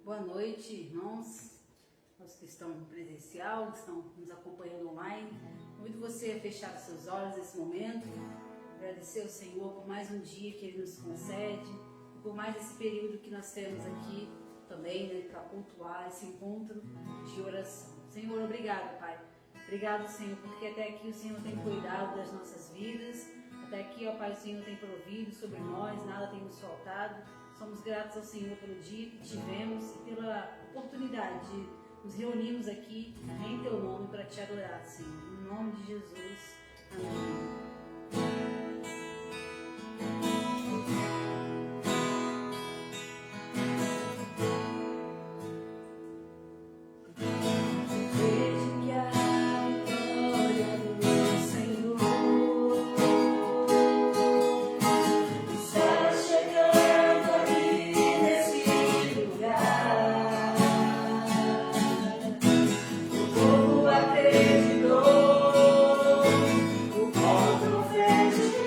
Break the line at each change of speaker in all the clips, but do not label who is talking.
Boa noite, irmãos, os que estão presencial, que estão nos acompanhando online. Convido você a fechar os seus olhos nesse momento, agradecer ao Senhor por mais um dia que Ele nos concede, e por mais esse período que nós temos aqui também, né, para cultuar esse encontro de oração. Senhor, obrigado, Pai. Obrigado, Senhor, porque até aqui o Senhor tem cuidado das nossas vidas, até aqui, ó Pai, o Senhor tem provido sobre nós, nada tem nos faltado. Somos gratos ao Senhor pelo dia que tivemos e pela oportunidade de nos reunirmos aqui em Teu nome para Te adorar, Senhor. Em nome de Jesus. Amém.
O povo fez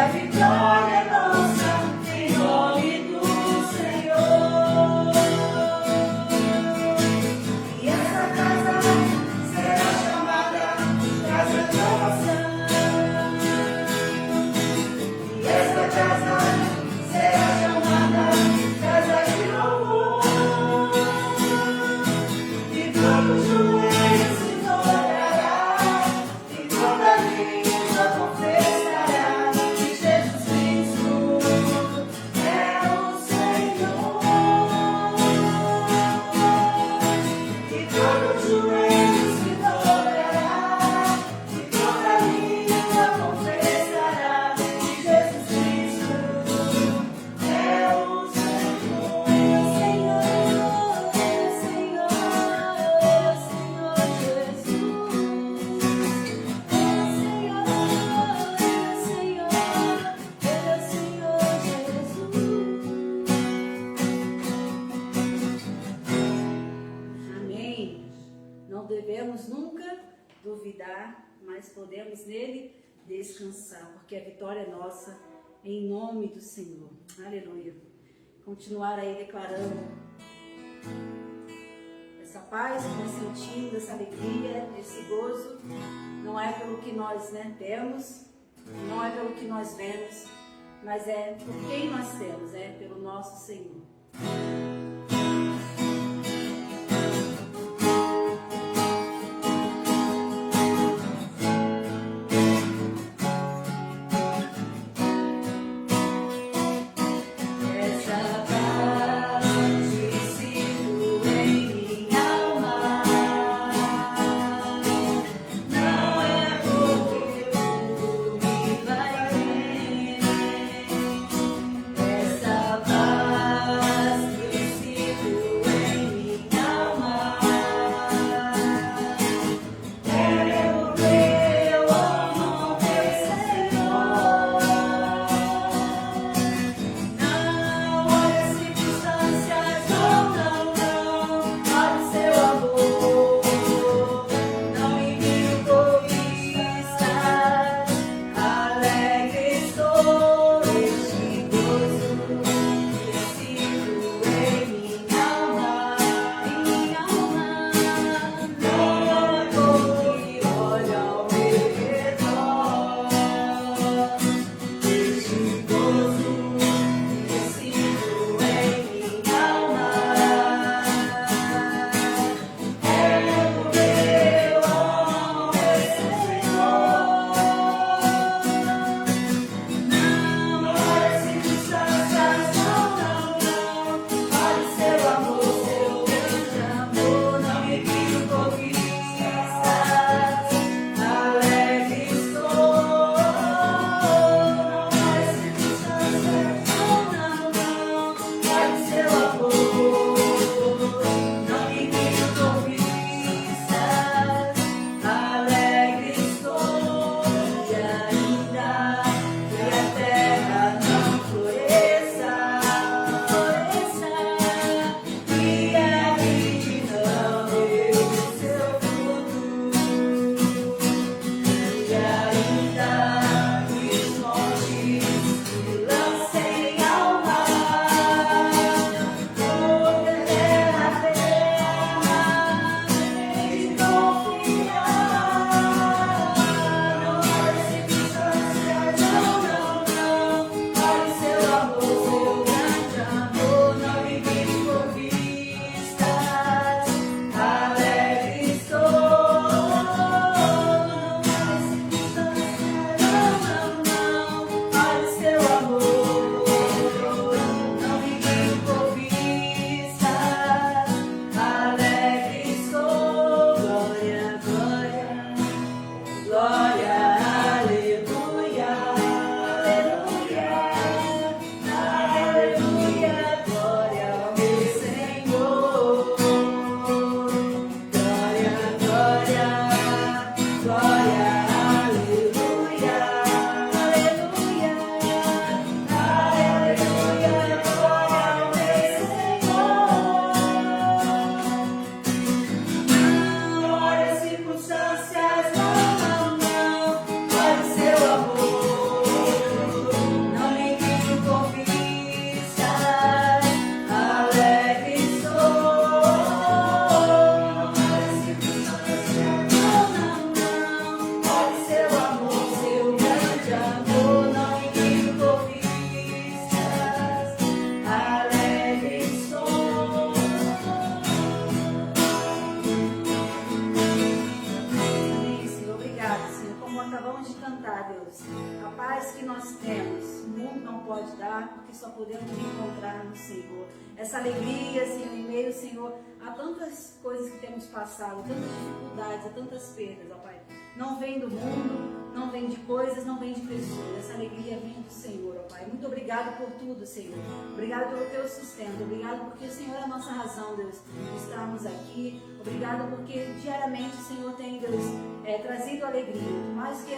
a vitória é nossa, em nome do Senhor. E essa casa será chamada casa de oração. E essa casa será chamada casa de louvor. E todo joelho se dobrará, e toda língua confessará que Jesus Cristo é o Senhor. E todo joelho se dobrará, e toda língua confessará que Jesus Cristo é o Senhor. Senhor, Senhor, Senhor Jesus. Senhor, Senhor Jesus. Amém. Não devemos nunca duvidar, mas podemos nele descansar, porque a vitória é nossa, em nome do Senhor. Aleluia. Continuar aí declarando essa paz que nós sentimos, essa alegria, esse gozo. Não é pelo que nós temos, não é pelo que nós vemos, mas é por quem nós temos, é pelo nosso Senhor. Essa paz que sinto em minha alma não é porque o mundo me vai ver. Essa paz nós temos, o mundo não pode dar, porque só podemos encontrar no Senhor. Essa alegria, Senhor, em meio, Senhor, a tantas coisas que temos passado, tantas dificuldades, a tantas perdas, ó Pai. Não vem do mundo, não vem de coisas, não vem de pessoas. Essa alegria vem do Senhor, ó Pai. Muito obrigado por tudo, Senhor. Obrigado pelo teu sustento. Obrigado porque o Senhor é a nossa razão, Deus, de estarmos aqui. Obrigado porque diariamente o Senhor tem, Deus, trazido alegria. Por mais que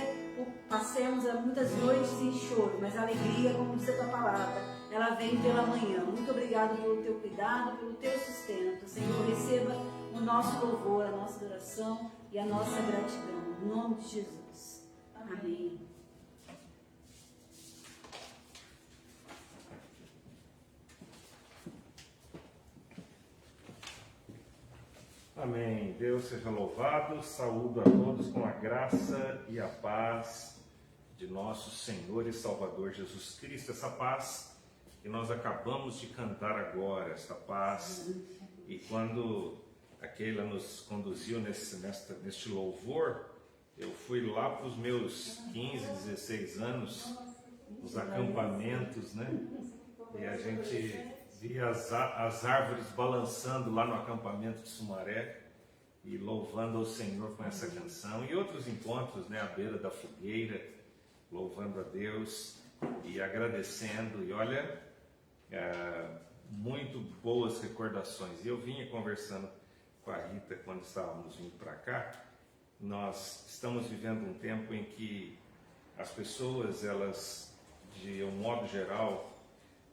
passemos muitas noites em choro, mas a alegria, como diz a tua palavra, ela vem pela manhã. Muito obrigado pelo teu cuidado, pelo teu sustento. Senhor, receba o nosso louvor, a nossa adoração e a nossa gratidão. Em nome de Jesus. Amém.
Amém. Deus seja louvado. Saúdo a todos com a graça e a paz de nosso Senhor e Salvador Jesus Cristo. Essa paz que nós acabamos de cantar agora, esta paz. E quando a Keila nos conduziu neste louvor, eu fui lá para os meus 15, 16 anos, nos acampamentos, né? E a gente via as árvores balançando lá no acampamento de Sumaré e louvando ao Senhor com essa canção. E outros encontros, né? À beira da fogueira, louvando a Deus e agradecendo. E olha, muito boas recordações. E eu vinha conversando com a Rita quando estávamos vindo para cá. Nós estamos vivendo um tempo em que as pessoas, elas, de um modo geral,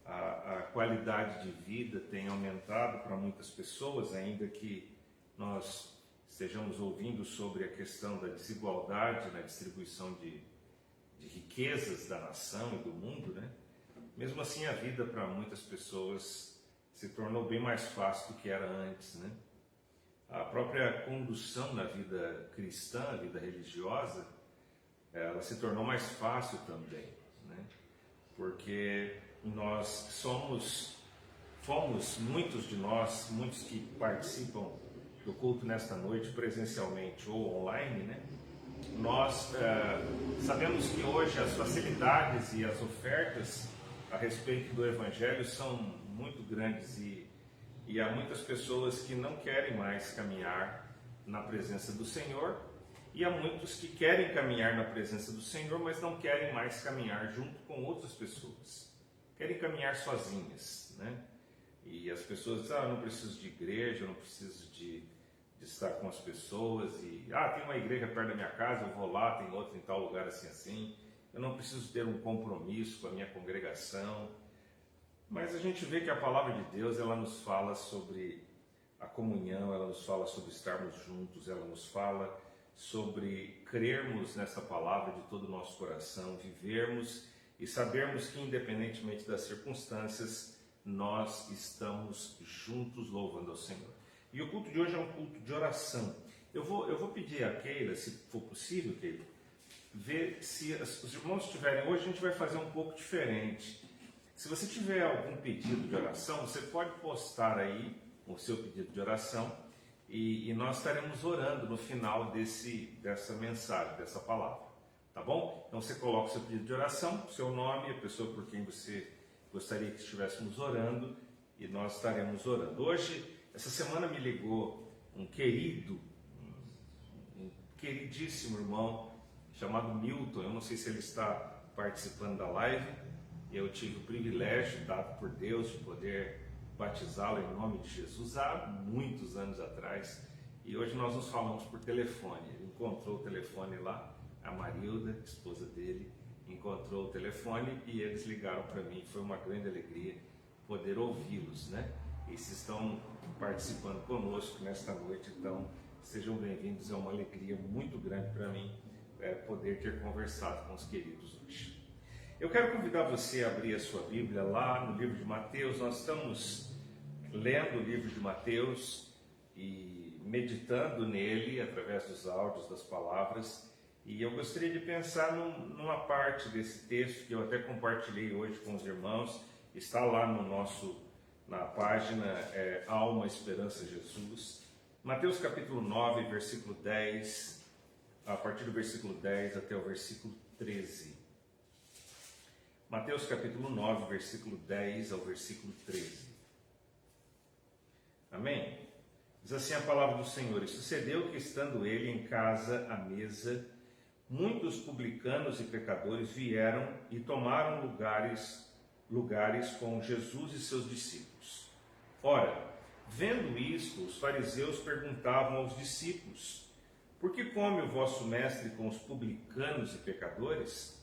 a qualidade de vida tem aumentado para muitas pessoas, ainda que nós estejamos ouvindo sobre a questão da desigualdade na distribuição de riquezas da nação e do mundo, né? Mesmo assim, a vida para muitas pessoas se tornou bem mais fácil do que era antes, né? A própria condução na vida cristã, a vida religiosa, ela se tornou mais fácil também, né? Porque nós fomos muitos de nós, muitos que participam do culto nesta noite presencialmente ou online, né? Nós sabemos que hoje as facilidades e as ofertas a respeito do Evangelho são muito grandes e há muitas pessoas que não querem mais caminhar na presença do Senhor e há muitos que querem caminhar na presença do Senhor, mas não querem mais caminhar junto com outras pessoas, querem caminhar sozinhas, né? E as pessoas dizem, eu não preciso de igreja, eu não preciso de estar com as pessoas, e tem uma igreja perto da minha casa, eu vou lá, tem outra em tal lugar assim, eu não preciso ter um compromisso com a minha congregação. Mas a gente vê que a palavra de Deus, ela nos fala sobre a comunhão, ela nos fala sobre estarmos juntos, ela nos fala sobre crermos nessa palavra de todo o nosso coração, vivermos e sabermos que independentemente das circunstâncias, nós estamos juntos louvando ao Senhor. E o culto de hoje é um culto de oração. Eu vou pedir a Keila, se for possível, Keila, ver se os irmãos estiverem hoje, a gente vai fazer um pouco diferente. Se você tiver algum pedido de oração, você pode postar aí o seu pedido de oração e nós estaremos orando no final dessa mensagem, dessa palavra, tá bom? Então você coloca o seu pedido de oração, o seu nome, a pessoa por quem você gostaria que estivéssemos orando e nós estaremos orando. Hoje, essa semana me ligou um queridíssimo irmão chamado Milton. Eu não sei se ele está participando da live. Eu tive o privilégio dado por Deus de poder batizá-lo em nome de Jesus há muitos anos atrás. E hoje nós nos falamos por telefone. Ele encontrou o telefone lá, a Marilda, esposa dele, encontrou o telefone e eles ligaram para mim. Foi uma grande alegria poder ouvi-los, né? E se estão participando conosco nesta noite, então sejam bem-vindos. É uma alegria muito grande para mim poder ter conversado com os queridos hoje. Eu quero convidar você a abrir a sua Bíblia lá no livro de Mateus. Nós estamos lendo o livro de Mateus e meditando nele através dos áudios, das palavras. E eu gostaria de pensar numa parte desse texto que eu até compartilhei hoje com os irmãos. Está lá na página Alma, Esperança, Jesus. Mateus capítulo 9, versículo 10, a partir do versículo 10 até o versículo 13. Mateus capítulo 9, versículo 10 ao versículo 13. Amém? Diz assim a palavra do Senhor: E sucedeu que, estando ele em casa à mesa, muitos publicanos e pecadores vieram e tomaram lugares com Jesus e seus discípulos. Ora, vendo isto, os fariseus perguntavam aos discípulos: Por que come o vosso mestre com os publicanos e pecadores?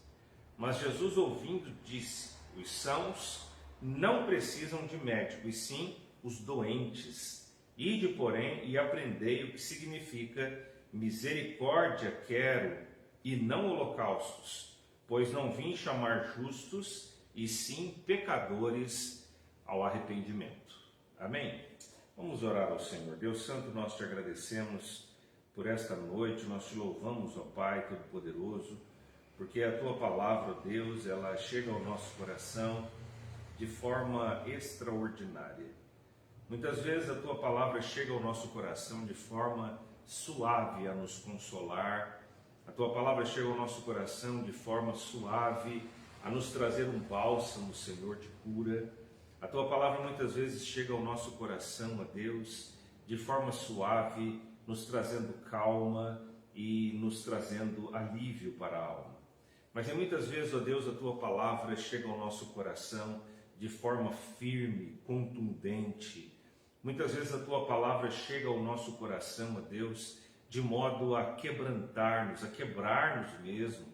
Mas Jesus, ouvindo, disse: Os sãos não precisam de médico, e sim os doentes. Ide, porém, e aprendei o que significa misericórdia quero, e não holocaustos, pois não vim chamar justos, e sim pecadores ao arrependimento. Amém? Vamos orar ao Senhor. Deus Santo, nós te agradecemos por esta noite, nós te louvamos, ó Pai Todo-Poderoso, porque a tua palavra, ó Deus, ela chega ao nosso coração de forma extraordinária. Muitas vezes a tua palavra chega ao nosso coração de forma suave a nos consolar. A tua palavra chega ao nosso coração de forma suave a nos trazer um bálsamo, Senhor, de cura. A tua palavra muitas vezes chega ao nosso coração, ó Deus, de forma suave, nos trazendo calma e nos trazendo alívio para a alma. Mas muitas vezes, ó Deus, a tua palavra chega ao nosso coração de forma firme, contundente. Muitas vezes a tua palavra chega ao nosso coração, ó Deus, de modo a quebrantar-nos, a quebrar-nos mesmo.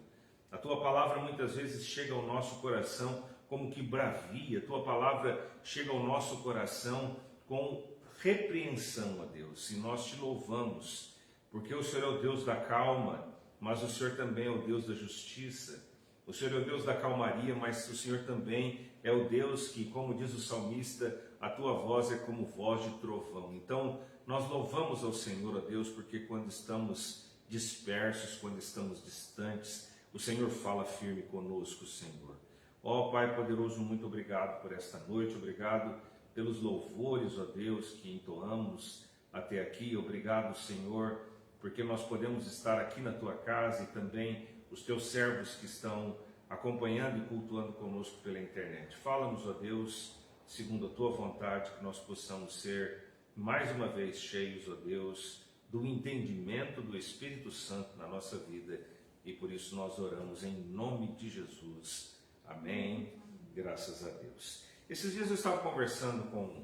A tua palavra muitas vezes chega ao nosso coração como que bravia. A tua palavra chega ao nosso coração com repreensão, ó Deus. E nós te louvamos, porque o Senhor é o Deus da calma, mas o Senhor também é o Deus da justiça. O Senhor é o Deus da calmaria, mas o Senhor também é o Deus que, como diz o salmista, a tua voz é como voz de trovão. Então, nós louvamos ao Senhor, ó Deus, porque quando estamos dispersos, quando estamos distantes, o Senhor fala firme conosco, Senhor. Ó Pai poderoso, muito obrigado por esta noite, obrigado pelos louvores, ó Deus, que entoamos até aqui. Obrigado, Senhor, porque nós podemos estar aqui na tua casa e também os teus servos que estão acompanhando e cultuando conosco pela internet. Fala-nos, ó Deus, segundo a tua vontade, que nós possamos ser mais uma vez cheios, ó Deus, do entendimento do Espírito Santo na nossa vida, e por isso nós oramos em nome de Jesus. Amém. Graças a Deus. Esses dias eu estava conversando com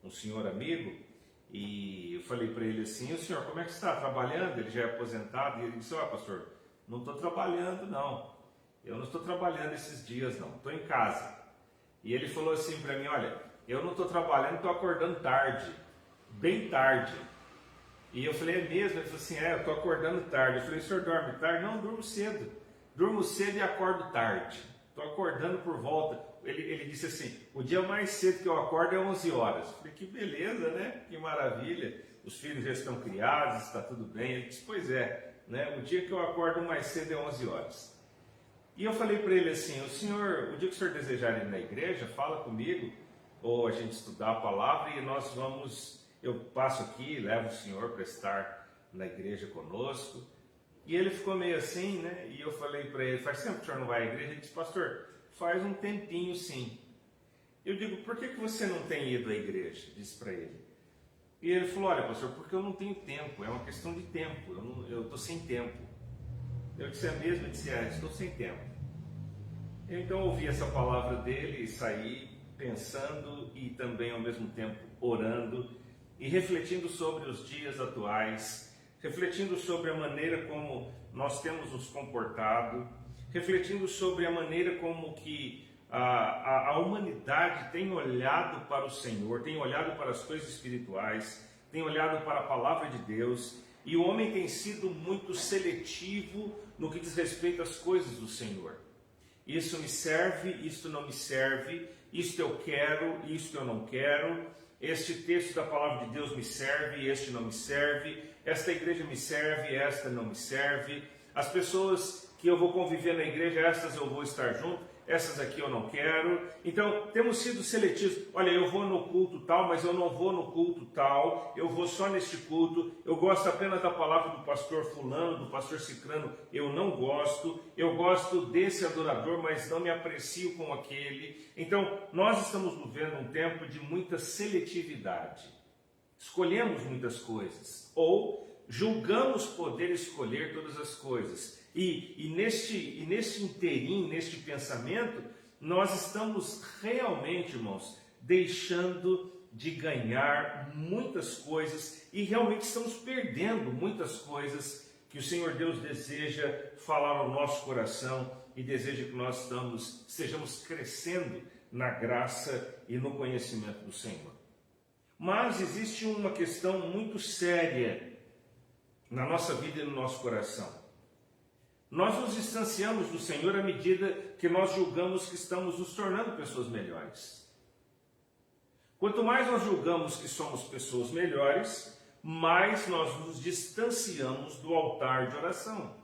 um senhor amigo e eu falei para ele assim: o senhor, como é que está? Trabalhando? Ele já é aposentado. E ele disse: pastor, não estou trabalhando não. Eu não estou trabalhando esses dias não, estou em casa. E ele falou assim para mim: olha, eu não estou trabalhando, estou acordando tarde, bem tarde. E eu falei: é mesmo? Ele falou assim: eu estou acordando tarde. Eu falei: o senhor dorme tarde? Não, durmo cedo. Durmo cedo e acordo tarde. Estou acordando por volta. Ele disse assim: o dia mais cedo que eu acordo é 11 horas. Eu falei: que beleza, né? Que maravilha. Os filhos já estão criados, está tudo bem. Ele disse: pois é, né? O dia que eu acordo mais cedo é 11 horas. E eu falei para ele assim: o dia que o senhor desejar ir na igreja, fala comigo, ou a gente estudar a palavra e nós vamos, eu passo aqui, levo o senhor para estar na igreja conosco. E ele ficou meio assim, né? E eu falei para ele: faz tempo que o senhor não vai à igreja? Ele disse: pastor, faz um tempinho sim. Eu digo: por que você não tem ido à igreja? Disse para ele. E ele falou: olha, pastor, porque eu não tenho tempo, é uma questão de tempo, eu estou sem tempo. Eu disse: é mesmo? Ele disse: estou sem tempo. Eu então ouvi essa palavra dele e saí pensando e também ao mesmo tempo orando e refletindo sobre os dias atuais, refletindo sobre a maneira como nós temos nos comportado, refletindo sobre a maneira como que a humanidade tem olhado para o Senhor, tem olhado para as coisas espirituais, tem olhado para a palavra de Deus, e o homem tem sido muito seletivo no que diz respeito às coisas do Senhor. Isso me serve, isto não me serve, isto eu quero, isto eu não quero, este texto da palavra de Deus me serve, este não me serve, esta igreja me serve, esta não me serve, as pessoas que eu vou conviver na igreja, estas eu vou estar junto, essas aqui eu não quero. Então, temos sido seletivos. Olha, eu vou no culto tal, mas eu não vou no culto tal. Eu vou só neste culto. Eu gosto apenas da palavra do pastor fulano, do pastor cicrano. Eu não gosto. Eu gosto desse adorador, mas não me aprecio com aquele. Então, nós estamos vivendo um tempo de muita seletividade. Escolhemos muitas coisas. Ou julgamos poder escolher todas as coisas. E neste inteirinho, neste pensamento, nós estamos realmente, irmãos, deixando de ganhar muitas coisas e realmente estamos perdendo muitas coisas que o Senhor Deus deseja falar ao nosso coração e deseja que nós estejamos crescendo na graça e no conhecimento do Senhor. Mas existe uma questão muito séria na nossa vida e no nosso coração. Nós nos distanciamos do Senhor à medida que nós julgamos que estamos nos tornando pessoas melhores. Quanto mais nós julgamos que somos pessoas melhores, mais nós nos distanciamos do altar de oração.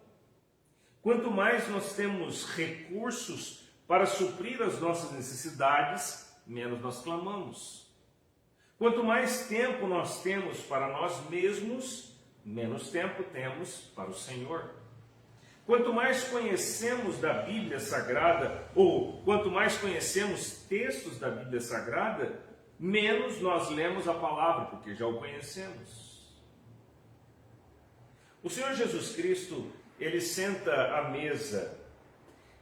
Quanto mais nós temos recursos para suprir as nossas necessidades, menos nós clamamos. Quanto mais tempo nós temos para nós mesmos, menos tempo temos para o Senhor. Quanto mais conhecemos da Bíblia Sagrada, ou quanto mais conhecemos textos da Bíblia Sagrada, menos nós lemos a palavra, porque já o conhecemos. O Senhor Jesus Cristo, ele senta à mesa,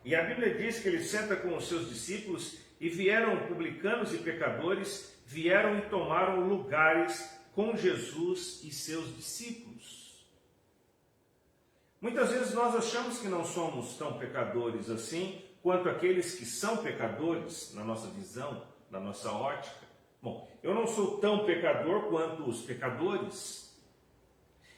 e a Bíblia diz que ele senta com os seus discípulos, e vieram publicanos e pecadores, vieram e tomaram lugares com Jesus e seus discípulos. Muitas vezes nós achamos que não somos tão pecadores assim, quanto aqueles que são pecadores, na nossa visão, na nossa ótica. Bom, eu não sou tão pecador quanto os pecadores.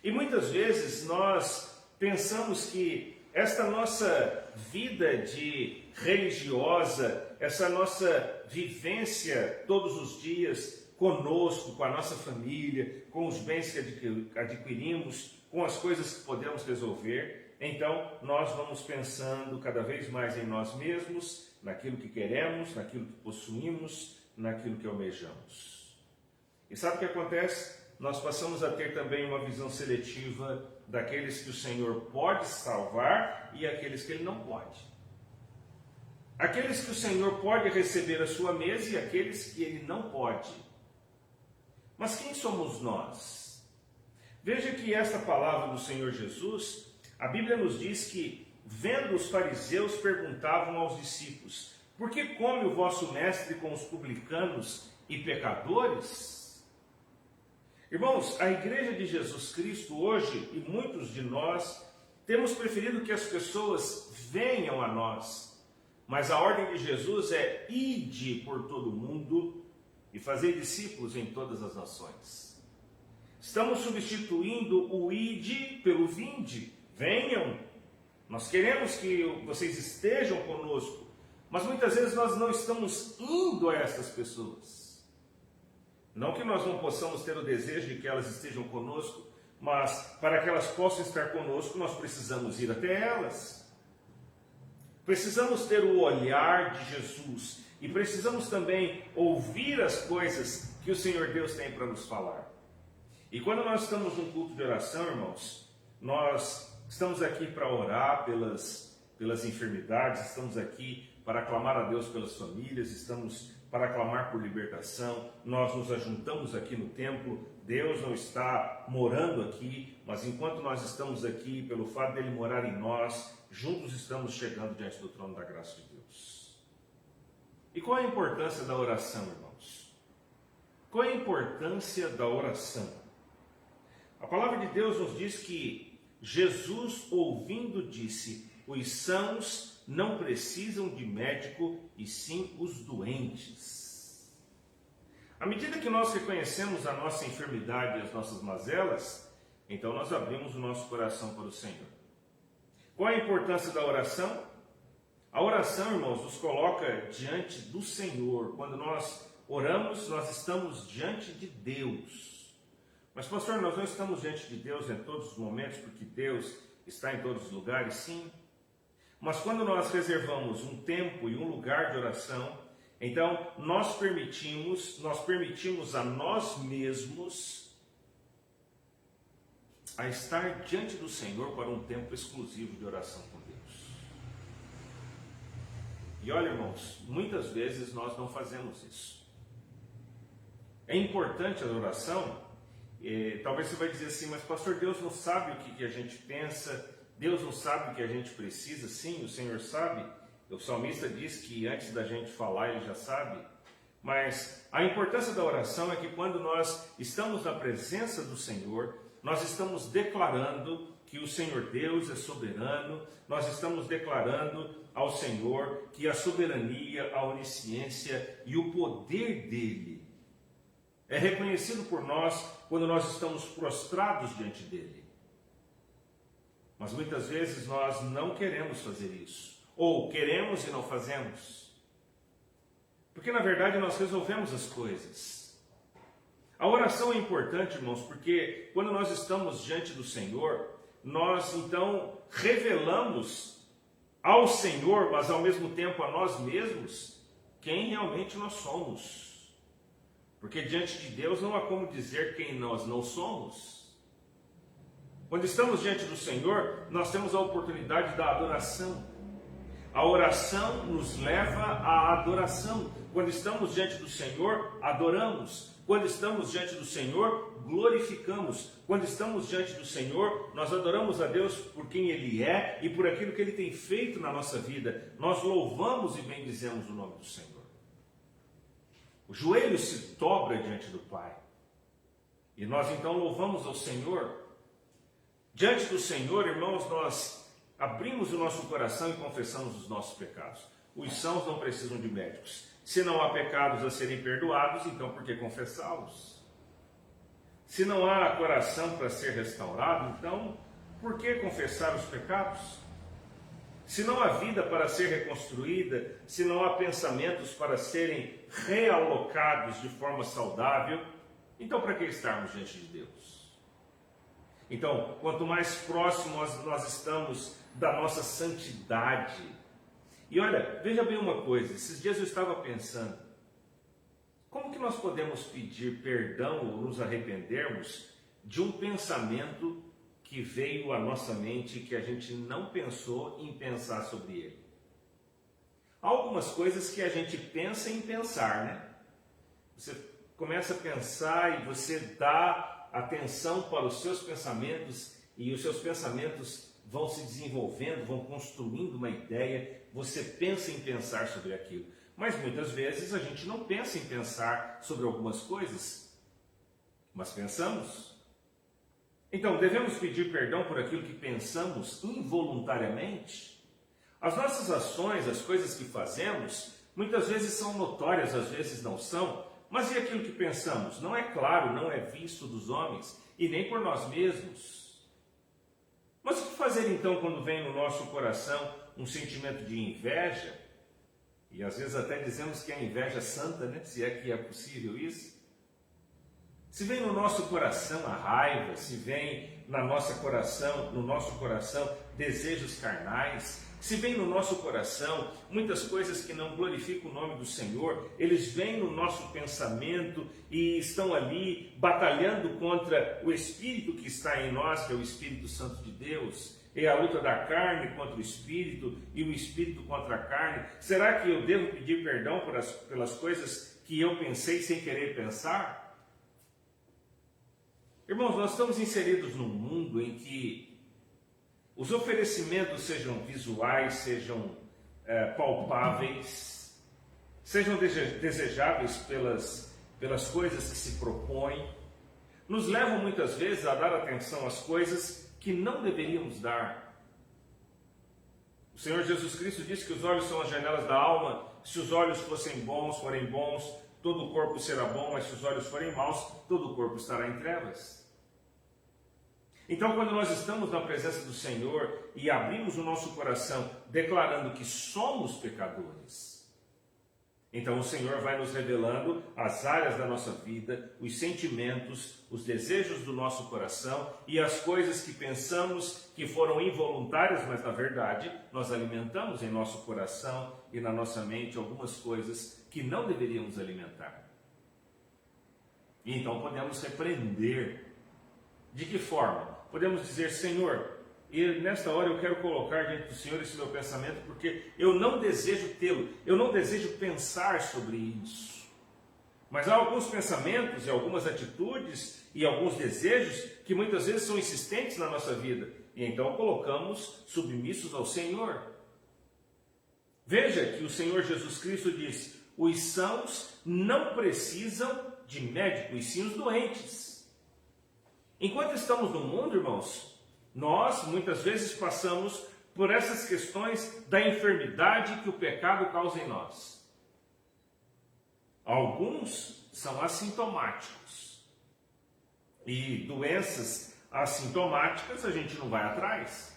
E muitas vezes nós pensamos que esta nossa vida de religiosa, essa nossa vivência todos os dias conosco, com a nossa família, com os bens que adquirimos, com as coisas que podemos resolver, então nós vamos pensando cada vez mais em nós mesmos, naquilo que queremos, naquilo que possuímos, naquilo que almejamos. E sabe o que acontece? Nós passamos a ter também uma visão seletiva daqueles que o Senhor pode salvar e aqueles que Ele não pode. Aqueles que o Senhor pode receber à sua mesa e aqueles que Ele não pode. Mas quem somos nós? Veja que esta palavra do Senhor Jesus, a Bíblia nos diz que, vendo os fariseus, perguntavam aos discípulos: por que come o vosso mestre com os publicanos e pecadores? Irmãos, a igreja de Jesus Cristo hoje, e muitos de nós, temos preferido que as pessoas venham a nós, mas a ordem de Jesus é: ide por todo o mundo e fazer discípulos em todas as nações. Estamos substituindo o ide pelo vinde. Venham. Nós queremos que vocês estejam conosco, mas muitas vezes nós não estamos indo a essas pessoas. Não que nós não possamos ter o desejo de que elas estejam conosco, mas para que elas possam estar conosco, nós precisamos ir até elas. Precisamos ter o olhar de Jesus e precisamos também ouvir as coisas que o Senhor Deus tem para nos falar. E quando nós estamos num culto de oração, irmãos, nós estamos aqui para orar pelas enfermidades, estamos aqui para clamar a Deus pelas famílias, estamos para clamar por libertação, nós nos ajuntamos aqui no templo, Deus não está morando aqui, mas enquanto nós estamos aqui, pelo fato dele morar em nós, juntos estamos chegando diante do trono da graça de Deus. E qual é a importância da oração, irmãos? Qual é a importância da oração? A palavra de Deus nos diz que Jesus, ouvindo, disse: os sãos não precisam de médico, e sim os doentes. À medida que nós reconhecemos a nossa enfermidade e as nossas mazelas, então nós abrimos o nosso coração para o Senhor. Qual é a importância da oração? A oração, irmãos, nos coloca diante do Senhor. Quando nós oramos, nós estamos diante de Deus. Mas, pastor, nós não estamos diante de Deus em todos os momentos, porque Deus está em todos os lugares, sim. Mas quando nós reservamos um tempo e um lugar de oração, então nós permitimos a nós mesmos a estar diante do Senhor para um tempo exclusivo de oração com Deus. E olha, irmãos, muitas vezes nós não fazemos isso. É importante a oração. Talvez você vai dizer assim, mas pastor, Deus não sabe o que a gente pensa, Deus não sabe o que a gente precisa. Sim, o Senhor sabe. O salmista diz que antes da gente falar Ele já sabe. Mas a importância da oração é que quando nós estamos na presença do Senhor, nós estamos declarando que o Senhor Deus é soberano, nós estamos declarando ao Senhor que a soberania, a onisciência e o poder dEle é reconhecido por nós quando nós estamos prostrados diante dEle. Mas muitas vezes nós não queremos fazer isso, ou queremos e não fazemos, porque na verdade nós resolvemos as coisas. A oração é importante, irmãos, porque quando nós estamos diante do Senhor, nós então revelamos ao Senhor, mas ao mesmo tempo a nós mesmos, quem realmente nós somos. Porque diante de Deus não há como dizer quem nós não somos. Quando estamos diante do Senhor, nós temos a oportunidade da adoração. A oração nos leva à adoração. Quando estamos diante do Senhor, adoramos. Quando estamos diante do Senhor, glorificamos. Quando estamos diante do Senhor, nós adoramos a Deus por quem Ele é e por aquilo que Ele tem feito na nossa vida. Nós louvamos e bendizemos o nome do Senhor. O joelho se dobra diante do Pai. E nós então louvamos ao Senhor. Diante do Senhor, irmãos, nós abrimos o nosso coração e confessamos os nossos pecados. Os sãos não precisam de médicos. Se não há pecados a serem perdoados, então por que confessá-los? Se não há coração para ser restaurado, então por que confessar os pecados? Se não há vida para ser reconstruída, se não há pensamentos para serem realocados de forma saudável, então para que estarmos diante de Deus? Então, quanto mais próximos nós estamos da nossa santidade. E olha, veja bem uma coisa, esses dias eu estava pensando, como que nós podemos pedir perdão ou nos arrependermos de um pensamento que veio à nossa mente e que a gente não pensou em pensar sobre ele? Há algumas coisas que a gente pensa em pensar, né? Você começa a pensar e você dá atenção para os seus pensamentos e os seus pensamentos vão se desenvolvendo, vão construindo uma ideia, você pensa em pensar sobre aquilo. Mas muitas vezes a gente não pensa em pensar sobre algumas coisas, mas pensamos. Então, devemos pedir perdão por aquilo que pensamos involuntariamente? As nossas ações, as coisas que fazemos, muitas vezes são notórias, às vezes não são, mas e aquilo que pensamos? Não é claro, não é visto dos homens e nem por nós mesmos. Mas o que fazer então quando vem no nosso coração um sentimento de inveja? E às vezes até dizemos que é inveja santa, né? Se é que é possível isso. Se vem no nosso coração a raiva, se vem no nosso coração desejos carnais, se vem no nosso coração muitas coisas que não glorificam o nome do Senhor, eles vêm no nosso pensamento e estão ali batalhando contra o Espírito que está em nós, que é o Espírito Santo de Deus. É a luta da carne contra o Espírito e o Espírito contra a carne. Será que eu devo pedir perdão pelas coisas que eu pensei sem querer pensar? Irmãos, nós estamos inseridos num mundo em que os oferecimentos sejam visuais, sejam palpáveis, sejam desejáveis pelas coisas que se propõem, nos levam muitas vezes a dar atenção às coisas que não deveríamos dar. O Senhor Jesus Cristo disse que os olhos são as janelas da alma. Se os olhos forem bons, todo o corpo será bom, mas se os olhos forem maus, todo o corpo estará em trevas. Então, quando nós estamos na presença do Senhor e abrimos o nosso coração declarando que somos pecadores, Então o Senhor vai nos revelando as áreas da nossa vida, os sentimentos, os desejos do nosso coração e as coisas que pensamos que foram involuntárias, mas na verdade nós alimentamos em nosso coração e na nossa mente algumas coisas que não deveríamos alimentar. E então podemos repreender. De que forma? Podemos dizer: Senhor, e nesta hora eu quero colocar diante do Senhor esse meu pensamento, porque eu não desejo tê-lo, eu não desejo pensar sobre isso. Mas há alguns pensamentos e algumas atitudes e alguns desejos que muitas vezes são insistentes na nossa vida. E então colocamos submissos ao Senhor. Veja que o Senhor Jesus Cristo diz: os sãos não precisam de médico, e sim os doentes. Enquanto estamos no mundo, irmãos, nós muitas vezes passamos por essas questões da enfermidade que o pecado causa em nós. Alguns são assintomáticos. E doenças assintomáticas a gente não vai atrás.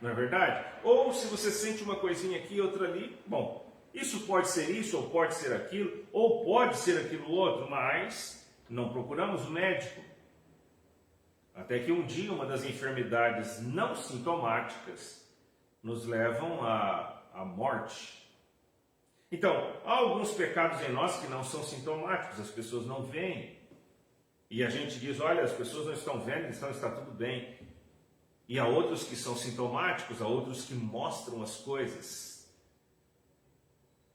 Não é verdade? Ou se você sente uma coisinha aqui e outra ali, bom, isso pode ser isso, ou pode ser aquilo, ou pode ser aquilo outro, mas não procuramos o médico. Até que um dia uma das enfermidades não sintomáticas nos levam à morte. Então, há alguns pecados em nós que não são sintomáticos, as pessoas não veem. E a gente diz: olha, as pessoas não estão vendo, então está tudo bem. E há outros que são sintomáticos, há outros que mostram as coisas.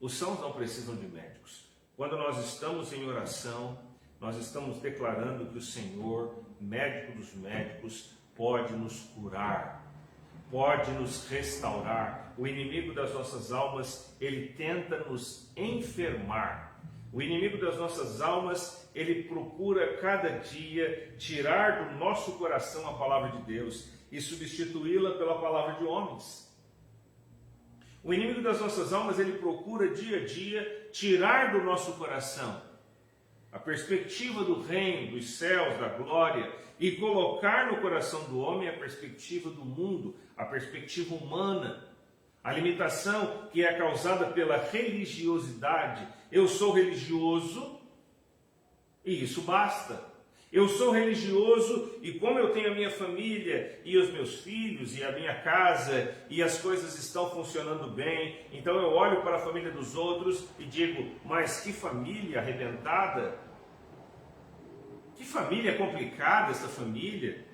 Os sãos não precisam de médicos. Quando nós estamos em oração, nós estamos declarando que o Senhor, médico dos médicos, pode nos curar, pode nos restaurar. O inimigo das nossas almas, ele tenta nos enfermar. O inimigo das nossas almas, ele procura cada dia tirar do nosso coração a palavra de Deus e substituí-la pela palavra de homens. O inimigo das nossas almas, ele procura dia a dia tirar do nosso coração a perspectiva do reino, dos céus, da glória, e colocar no coração do homem a perspectiva do mundo, a perspectiva humana, a limitação que é causada pela religiosidade. Eu sou religioso e isso basta. Eu sou religioso e como eu tenho a minha família e os meus filhos e a minha casa e as coisas estão funcionando bem, então eu olho para a família dos outros e digo: mas que família arrebentada, que família complicada essa família.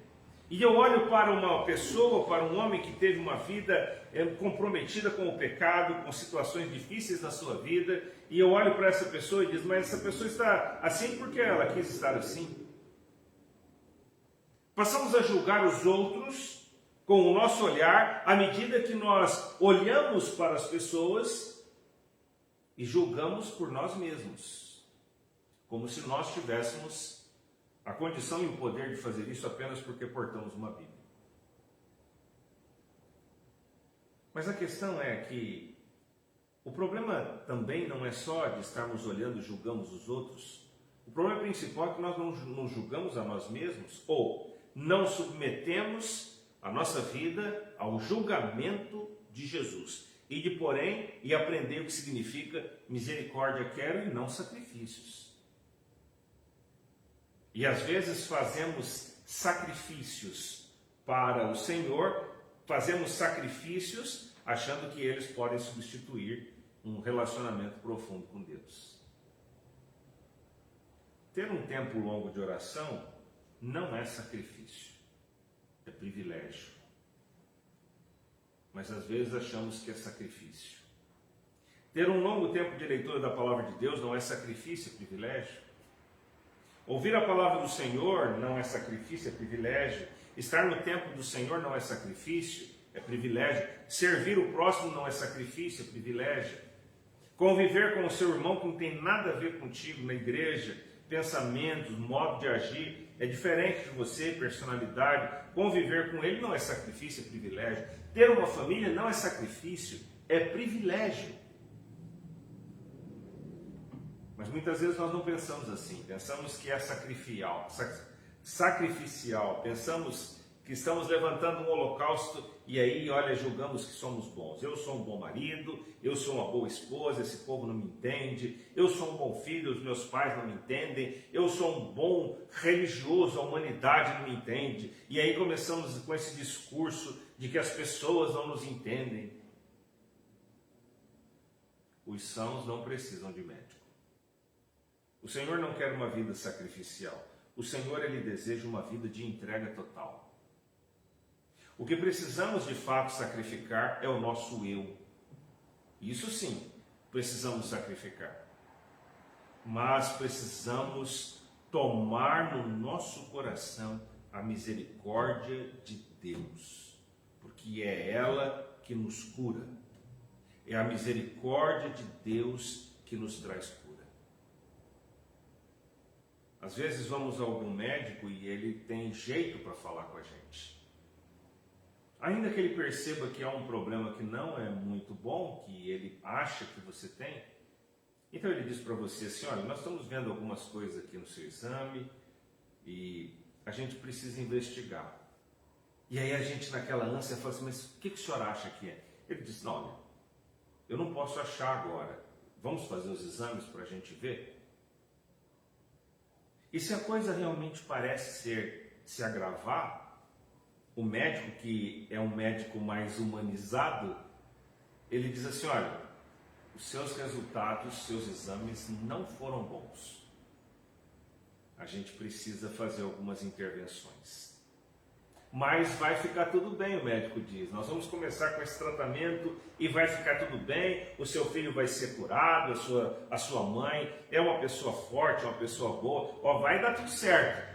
E eu olho para uma pessoa, para um homem que teve uma vida comprometida com o pecado, com situações difíceis na sua vida, e eu olho para essa pessoa e digo: mas essa pessoa está assim porque ela quis estar assim. Passamos a julgar os outros com o nosso olhar, à medida que nós olhamos para as pessoas e julgamos por nós mesmos, como se nós tivéssemos a condição e o poder de fazer isso apenas porque portamos uma Bíblia. Mas a questão é que o problema também não é só de estarmos olhando e julgamos os outros. O problema principal é que nós não julgamos a nós mesmos, ou não submetemos a nossa vida ao julgamento de Jesus. E de porém, e aprender o que significa misericórdia quero e não sacrifícios. E às vezes fazemos sacrifícios para o Senhor, fazemos sacrifícios achando que eles podem substituir um relacionamento profundo com Deus. Ter um tempo longo de oração não é sacrifício, é privilégio. Mas às vezes achamos que é sacrifício. Ter um longo tempo de leitura da palavra de Deus não é sacrifício, é privilégio. Ouvir a palavra do Senhor não é sacrifício, é privilégio. Estar no templo do Senhor não é sacrifício, é privilégio. Servir o próximo não é sacrifício, é privilégio. Conviver com o seu irmão que não tem nada a ver contigo na igreja, pensamentos, modo de agir, é diferente de você, personalidade. Conviver com ele não é sacrifício, é privilégio. Ter uma família não é sacrifício, é privilégio. Mas muitas vezes nós não pensamos assim. Pensamos que é sacrificial. Pensamos que estamos levantando um holocausto e aí, olha, julgamos que somos bons. Eu sou um bom marido, eu sou uma boa esposa, esse povo não me entende, eu sou um bom filho, os meus pais não me entendem, eu sou um bom religioso, a humanidade não me entende. E aí começamos com esse discurso de que as pessoas não nos entendem. Os sãos não precisam de médico. O Senhor não quer uma vida sacrificial. O Senhor, Ele deseja uma vida de entrega total. O que precisamos de fato sacrificar é o nosso eu. Isso sim, precisamos sacrificar. Mas precisamos tomar no nosso coração a misericórdia de Deus. Porque é ela que nos cura. É a misericórdia de Deus que nos traz cura. Às vezes vamos a algum médico e ele tem jeito para falar com a gente. Ainda que ele perceba que há um problema que não é muito bom, que ele acha que você tem, então ele diz para você assim, olha, nós estamos vendo algumas coisas aqui no seu exame e a gente precisa investigar. E aí a gente naquela ânsia fala assim, mas o que o senhor acha que é? Ele diz, não, olha, eu não posso achar agora, vamos fazer os exames para a gente ver? E se a coisa realmente parece se agravar, o médico, que é um médico mais humanizado, ele diz assim, olha, os seus resultados, os seus exames não foram bons. A gente precisa fazer algumas intervenções. Mas vai ficar tudo bem, o médico diz. Nós vamos começar com esse tratamento e vai ficar tudo bem. O seu filho vai ser curado, a sua mãe é uma pessoa forte, uma pessoa boa. Ó, vai dar tudo certo.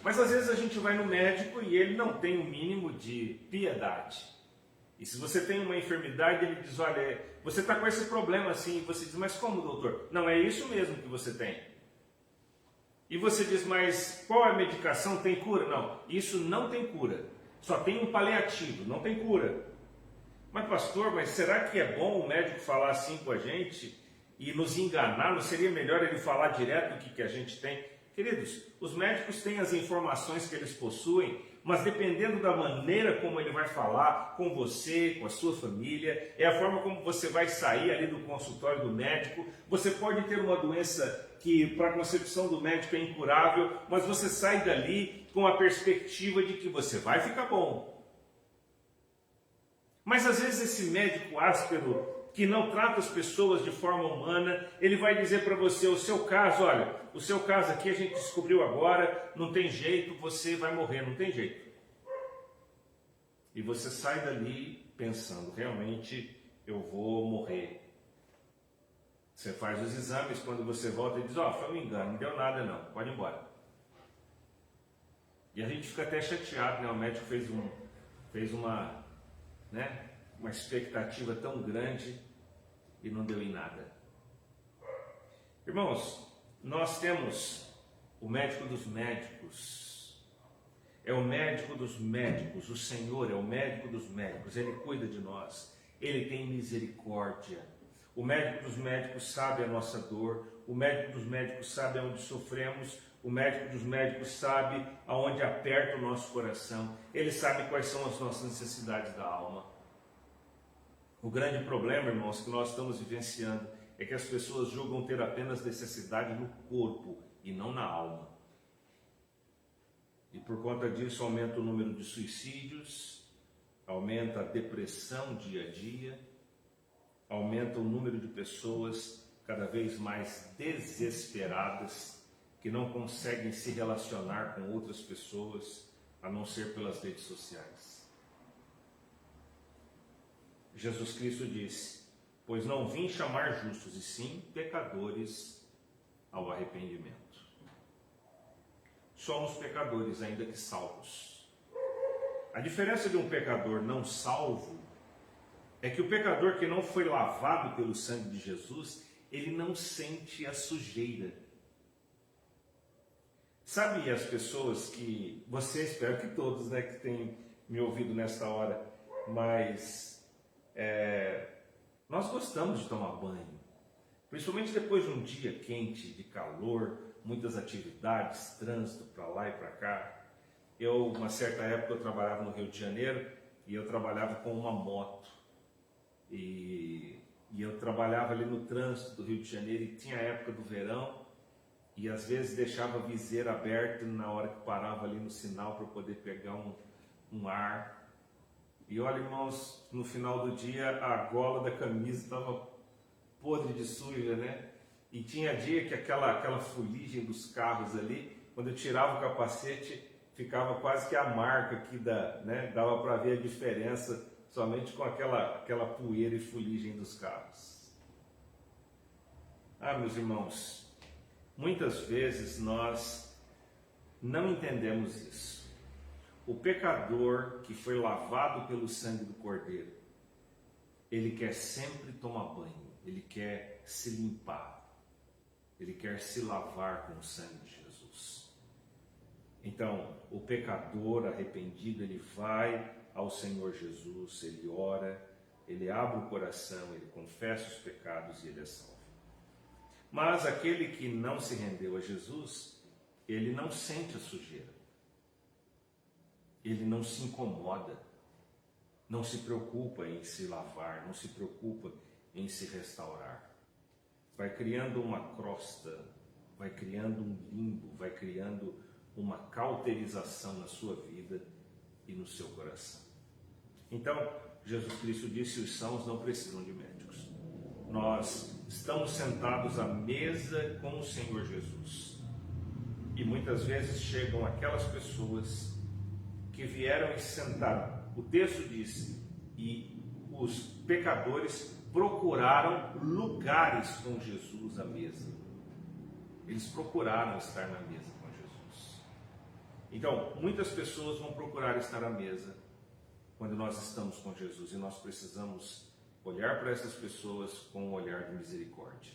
Mas às vezes a gente vai no médico e ele não tem o mínimo de piedade. E se você tem uma enfermidade, ele diz, olha, você está com esse problema assim. E você diz, mas como, doutor? Não, é isso mesmo que você tem. E você diz, mas qual é a medicação? Tem cura? Não, isso não tem cura. Só tem um paliativo, não tem cura. Mas pastor, mas será que é bom o médico falar assim com a gente e nos enganar? Não seria melhor ele falar direto o que a gente tem? Queridos, os médicos têm as informações que eles possuem, mas dependendo da maneira como ele vai falar com você, com a sua família, é a forma como você vai sair ali do consultório do médico. Você pode ter uma doença que para a concepção do médico é incurável, mas você sai dali com a perspectiva de que você vai ficar bom. Mas às vezes esse médico áspero, que não trata as pessoas de forma humana, ele vai dizer para você, o seu caso, olha, o seu caso aqui a gente descobriu agora, não tem jeito, você vai morrer, não tem jeito. E você sai dali pensando, realmente eu vou morrer. Você faz os exames, quando você volta e diz, ó, foi um engano, não deu nada não, pode ir embora. E a gente fica até chateado, né? O médico fez uma expectativa tão grande e não deu em nada. Irmãos, nós temos o médico dos médicos, é o médico dos médicos, o Senhor é o médico dos médicos, Ele cuida de nós, Ele tem misericórdia. O médico dos médicos sabe a nossa dor, o médico dos médicos sabe aonde sofremos, o médico dos médicos sabe aonde aperta o nosso coração, ele sabe quais são as nossas necessidades da alma. O grande problema, irmãos, que nós estamos vivenciando é que as pessoas julgam ter apenas necessidade no corpo e não na alma. E por conta disso aumenta o número de suicídios, aumenta a depressão dia a dia, aumenta o número de pessoas cada vez mais desesperadas, que não conseguem se relacionar com outras pessoas, a não ser pelas redes sociais. Jesus Cristo disse, pois não vim chamar justos, e sim pecadores ao arrependimento. Somos pecadores, ainda que salvos. A diferença de um pecador não salvo é que o pecador que não foi lavado pelo sangue de Jesus, ele não sente a sujeira. Sabe as pessoas que, você, espero que todos, né, que têm me ouvido nesta hora, mas nós gostamos de tomar banho, principalmente depois de um dia quente, de calor, muitas atividades, trânsito para lá e para cá. Uma certa época, eu trabalhava no Rio de Janeiro e eu trabalhava com uma moto. E eu trabalhava ali no trânsito do Rio de Janeiro e tinha a época do verão e às vezes deixava a viseira aberta na hora que parava ali no sinal para poder pegar um ar. E olha, irmãos, no final do dia a gola da camisa estava podre de suja, né? E tinha dia que aquela fuligem dos carros ali, quando eu tirava o capacete, ficava quase que a marca aqui né? Dava para ver a diferença somente com aquela poeira e fuligem dos carros. Ah, meus irmãos, muitas vezes nós não entendemos isso. O pecador que foi lavado pelo sangue do Cordeiro, ele quer sempre tomar banho, ele quer se limpar, ele quer se lavar com o sangue de Jesus. Então, o pecador arrependido, ele vai ao Senhor Jesus, ele ora, ele abre o coração, ele confessa os pecados e ele é salvo. Mas aquele que não se rendeu a Jesus, ele não sente a sujeira, ele não se incomoda, não se preocupa em se lavar, não se preocupa em se restaurar. Vai criando uma crosta, vai criando um limbo, vai criando uma cauterização na sua vida e no seu coração. Então, Jesus Cristo disse: os sãos não precisam de médicos. Nós estamos sentados à mesa com o Senhor Jesus. E muitas vezes chegam aquelas pessoas que vieram e sentaram. O texto diz: e os pecadores procuraram lugares com Jesus à mesa. Eles procuraram estar na mesa com Jesus. Então, muitas pessoas vão procurar estar à mesa quando nós estamos com Jesus, e nós precisamos olhar para essas pessoas com um olhar de misericórdia.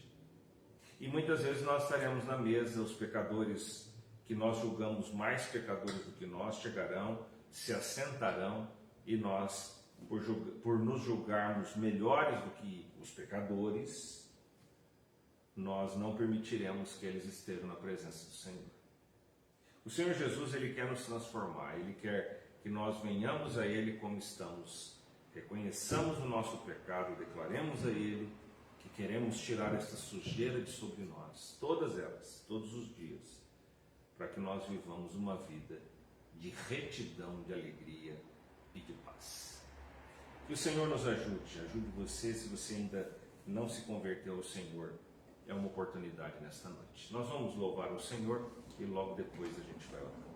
E muitas vezes nós estaremos na mesa, os pecadores que nós julgamos mais pecadores do que nós chegarão, se assentarão, e nós, por nos julgarmos melhores do que os pecadores, nós não permitiremos que eles estejam na presença do Senhor. O Senhor Jesus, ele quer nos transformar, ele quer que nós venhamos a ele como estamos, reconheçamos o nosso pecado, declaremos a ele que queremos tirar esta sujeira de sobre nós, todas elas, todos os dias, para que nós vivamos uma vida de retidão, de alegria e de paz. Que o Senhor nos ajude você. Se você ainda não se converteu ao Senhor, é uma oportunidade nesta noite. Nós vamos louvar o Senhor e logo depois a gente vai orar.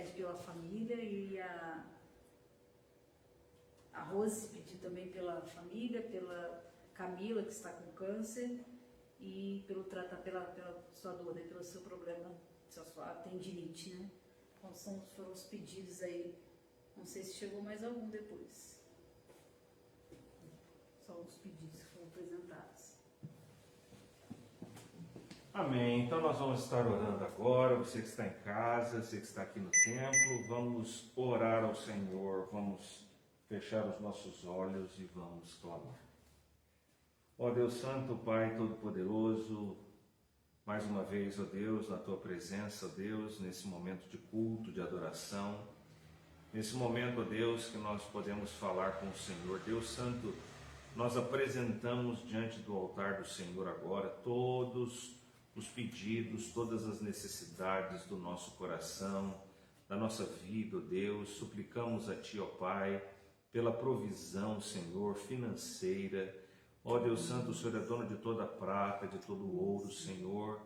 pede pela família, e a Rose pediu também pela família, pela Camila, que está com câncer, e pela sua dor, né, pelo seu problema, sua tendinite, né? Então foram os pedidos aí. Não sei se chegou mais algum depois. Só os pedidos que foram apresentados.
Amém. Então nós vamos estar orando agora. Você que está em casa, você que está aqui no templo, vamos orar ao Senhor, vamos fechar os nossos olhos e vamos clamar. Ó Deus Santo, Pai Todo-Poderoso, mais uma vez, ó Deus, na Tua presença, ó Deus, nesse momento de culto, de adoração, nesse momento, ó Deus, que nós podemos falar com o Senhor. Deus Santo, nós apresentamos diante do altar do Senhor agora todos os pedidos, todas as necessidades do nosso coração, da nossa vida, ó Deus. Suplicamos a Ti, ó Pai, pela provisão, Senhor, financeira. Ó Deus Santo, o Senhor é dono de toda a prata, de todo o ouro, Senhor.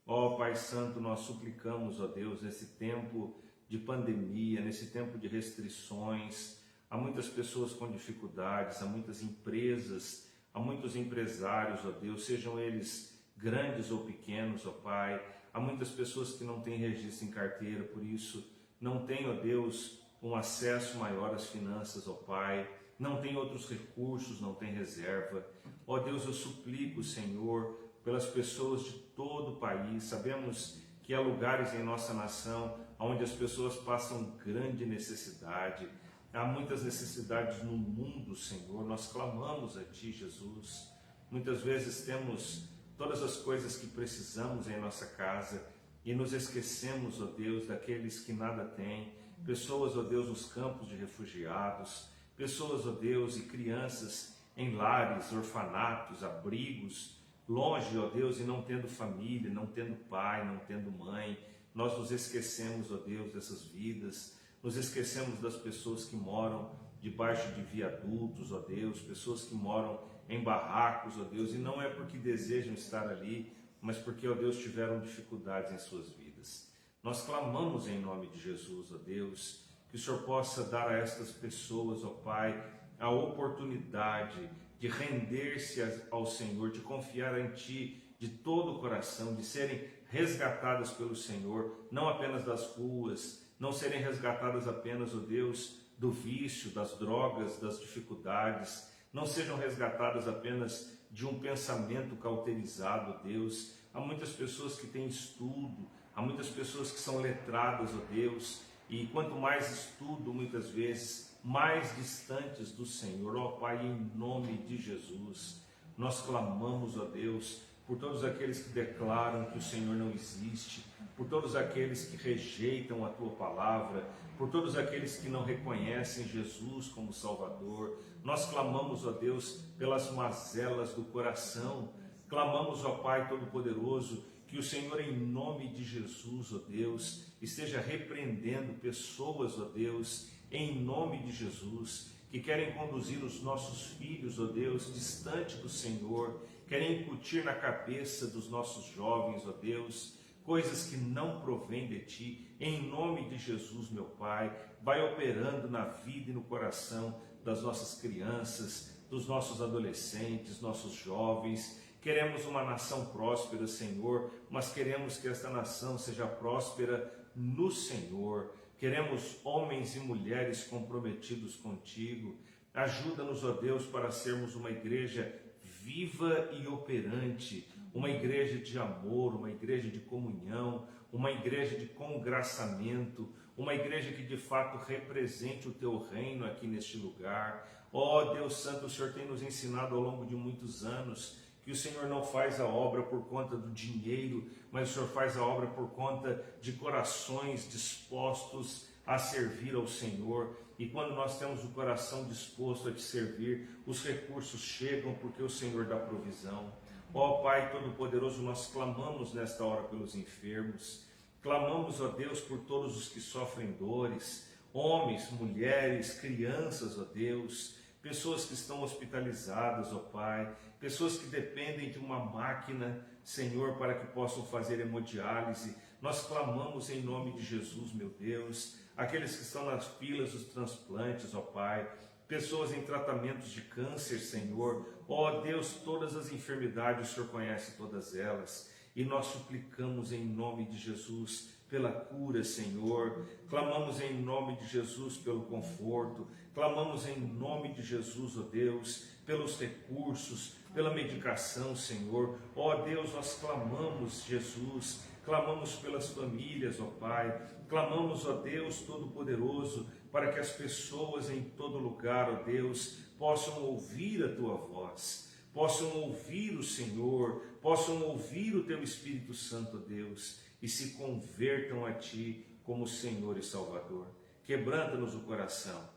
Ó Pai Santo, nós suplicamos, ó Deus, nesse tempo de pandemia, nesse tempo de restrições, há muitas pessoas com dificuldades, há muitas empresas, há muitos empresários, ó Deus, sejam eles grandes ou pequenos, ó Pai. Há muitas pessoas que não têm registro em carteira, por isso não têm, ó Deus, um acesso maior às finanças, ó Pai. Não tem outros recursos, não tem reserva. Ó Deus, eu suplico, Senhor, pelas pessoas de todo o país. Sabemos que há lugares em nossa nação onde as pessoas passam grande necessidade. Há muitas necessidades no mundo, Senhor. Nós clamamos a Ti, Jesus. Muitas vezes temos todas as coisas que precisamos em nossa casa e nos esquecemos, ó Deus, daqueles que nada têm. Pessoas, ó Deus, nos campos de refugiados. Pessoas, ó Deus, e crianças em lares, orfanatos, abrigos, longe, ó Deus, e não tendo família, não tendo pai, não tendo mãe. Nós nos esquecemos, ó Deus, dessas vidas, nos esquecemos das pessoas que moram debaixo de viadutos, ó Deus, pessoas que moram em barracos, ó Deus, e não é porque desejam estar ali, mas porque, ó Deus, tiveram dificuldades em suas vidas. Nós clamamos em nome de Jesus, ó Deus, que o Senhor possa dar a estas pessoas, ó Pai, a oportunidade de render-se ao Senhor, de confiar em Ti de todo o coração, de serem resgatadas pelo Senhor, não apenas das ruas, não serem resgatadas apenas, ó Deus, do vício, das drogas, das dificuldades, não sejam resgatadas apenas de um pensamento cauterizado, ó Deus. Há muitas pessoas que têm estudo, há muitas pessoas que são letradas, ó Deus, e quanto mais estudo, muitas vezes, mais distantes do Senhor. Ó Pai, em nome de Jesus, nós clamamos, ó Deus, por todos aqueles que declaram que o Senhor não existe, por todos aqueles que rejeitam a Tua palavra, por todos aqueles que não reconhecem Jesus como Salvador. Nós clamamos, ó Deus, pelas mazelas do coração. Clamamos, ó Pai Todo-Poderoso, que o Senhor, em nome de Jesus, ó Deus, esteja repreendendo pessoas, ó Deus, em nome de Jesus, que querem conduzir os nossos filhos, ó Deus, distante do Senhor, querem incutir na cabeça dos nossos jovens, ó Deus, coisas que não provêm de Ti. Em nome de Jesus, meu Pai, vai operando na vida e no coração das nossas crianças, dos nossos adolescentes, nossos jovens. Queremos uma nação próspera, Senhor, mas queremos que esta nação seja próspera no Senhor. Queremos homens e mulheres comprometidos contigo. Ajuda-nos, ó Deus, para sermos uma igreja viva e operante, uma igreja de amor, uma igreja de comunhão, uma igreja de congraçamento, uma igreja que de fato represente o Teu reino aqui neste lugar. Ó Deus Santo, o Senhor tem nos ensinado ao longo de muitos anos que o Senhor não faz a obra por conta do dinheiro, mas o Senhor faz a obra por conta de corações dispostos a servir ao Senhor. E quando nós temos o coração disposto a Te servir, os recursos chegam porque o Senhor dá provisão. Ó Pai Todo-Poderoso, nós clamamos nesta hora pelos enfermos, clamamos, ó Deus, por todos os que sofrem dores, homens, mulheres, crianças, ó Deus, pessoas que estão hospitalizadas, ó Pai, pessoas que dependem de uma máquina, Senhor, para que possam fazer hemodiálise. Nós clamamos em nome de Jesus, meu Deus, aqueles que estão nas filas dos transplantes, ó Pai, pessoas em tratamentos de câncer, Senhor, ó Deus, todas as enfermidades, o Senhor conhece todas elas, e nós suplicamos em nome de Jesus pela cura, Senhor, clamamos em nome de Jesus pelo conforto, clamamos em nome de Jesus, ó Deus, pelos recursos, pela medicação, Senhor, ó Deus, nós clamamos, Jesus, clamamos pelas famílias, ó Pai, clamamos, ó Deus Todo-Poderoso, para que as pessoas em todo lugar, ó Deus, possam ouvir a Tua voz, possam ouvir o Senhor, possam ouvir o Teu Espírito Santo, ó Deus, e se convertam a Ti como Senhor e Salvador. Quebranta-nos o coração,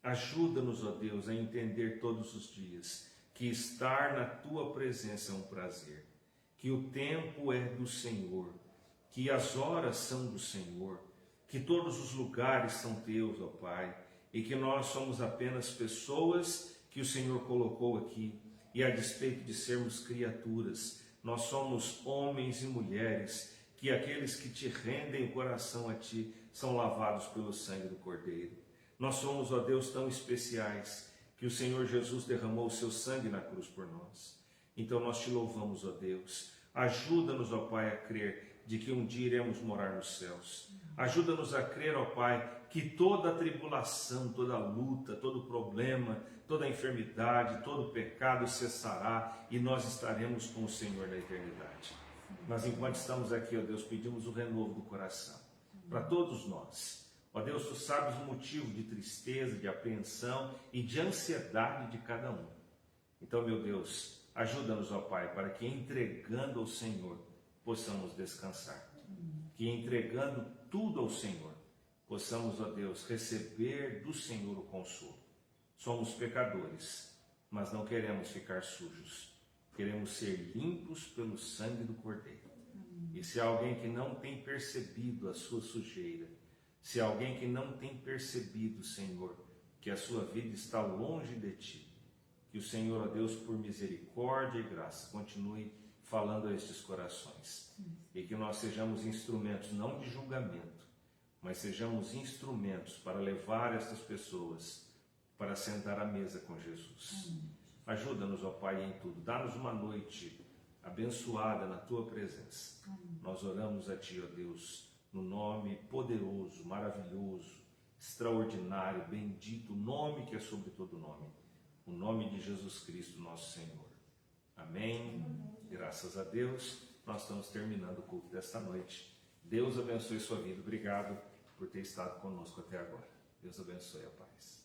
ajuda-nos, ó Deus, a entender todos os dias que estar na Tua presença é um prazer, que o tempo é do Senhor, que as horas são do Senhor, que todos os lugares são Teus, ó Pai, e que nós somos apenas pessoas que o Senhor colocou aqui, e a despeito de sermos criaturas, nós somos homens e mulheres, que aqueles que Te rendem o coração a Ti são lavados pelo sangue do Cordeiro. Nós somos, ó Deus, tão especiais, que o Senhor Jesus derramou o Seu sangue na cruz por nós. Então nós Te louvamos, ó Deus. Ajuda-nos, ó Pai, a crer de que um dia iremos morar nos céus. Ajuda-nos a crer, ó Pai, que toda a tribulação, toda a luta, todo o problema, toda a enfermidade, todo o pecado cessará e nós estaremos com o Senhor na eternidade. Mas enquanto estamos aqui, ó Deus, pedimos o renovo do coração para todos nós. Ó Deus, Tu sabes o motivo de tristeza, de apreensão e de ansiedade de cada um. Então, meu Deus, ajuda-nos, ó Pai, para que entregando ao Senhor possamos descansar. Que entregando tudo ao Senhor possamos, ó Deus, receber do Senhor o consolo. Somos pecadores, mas não queremos ficar sujos. Queremos ser limpos pelo sangue do Cordeiro. E se há alguém que não tem percebido a sua sujeira, se há alguém que não tem percebido, Senhor, que a sua vida está longe de Ti, que o Senhor, ó Deus, por misericórdia e graça, continue falando a estes corações. E que nós sejamos instrumentos não de julgamento, mas sejamos instrumentos para levar estas pessoas para sentar à mesa com Jesus. Ajuda-nos, ó Pai, em tudo. Dá-nos uma noite abençoada na Tua presença. Nós oramos a Ti, ó Deus, no nome poderoso, maravilhoso, extraordinário, bendito, nome que é sobre todo nome, o nome de Jesus Cristo, nosso Senhor. Amém. Graças a Deus, nós estamos terminando o culto desta noite. Deus abençoe sua vida. Obrigado por ter estado conosco até agora. Deus abençoe a paz.